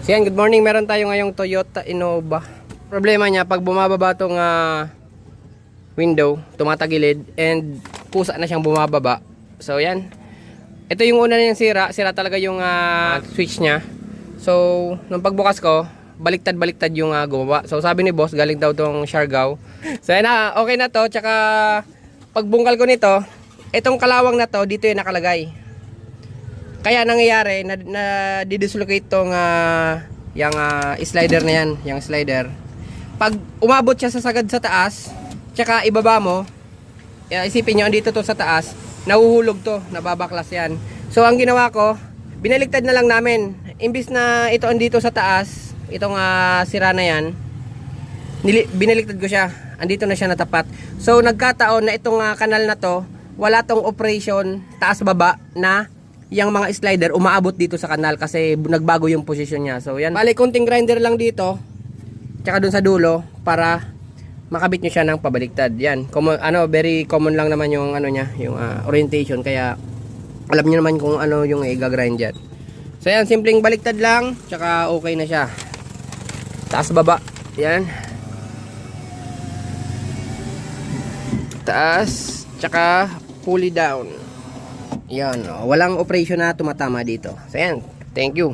So yan, good morning. Meron tayo ngayong Toyota Innova. Problema niya, pag bumababa tong window, tumatagilid and pusa na siyang bumababa. So yan. Ito yung una niyang sira. Sira talaga yung switch niya. So, nung pagbukas ko, baliktad-baliktad yung gumawa. So, sabi ni boss, galing daw tong Siargao. So, yan na. Okay na to. Tsaka, pagbungkal ko nito, itong kalawang na to, dito yung nakalagay. Kaya nangyayari na didislocate tong yung slider na yan, yung slider. Pag umabot siya sa sagad sa taas, tsaka ibaba mo, isipin nyo andito to sa taas, nahuhulog to, nababaklas yan. So ang ginawa ko, binaliktad na lang namin. Imbis na ito andito sa taas, itong sira na yan, binaliktad ko siya. Andito na siya natapat. So nagkataon na itong kanal na to, wala tong operation taas-baba na yung mga slider umaabot dito sa kanal kasi nagbago yung posisyon niya. So yan, bali konting grinder lang dito tsaka dun sa dulo para makabit nyo siya ng pabaliktad. Yan, common, very common lang naman yung niya, yung orientation, kaya alam niyo naman kung ano yung i-grind dyan. So yan, simpleng baliktad lang tsaka okay na siya. Taas baba, yan, taas tsaka pulley down. Yan, walang operation na tumatama dito. So yan, thank you.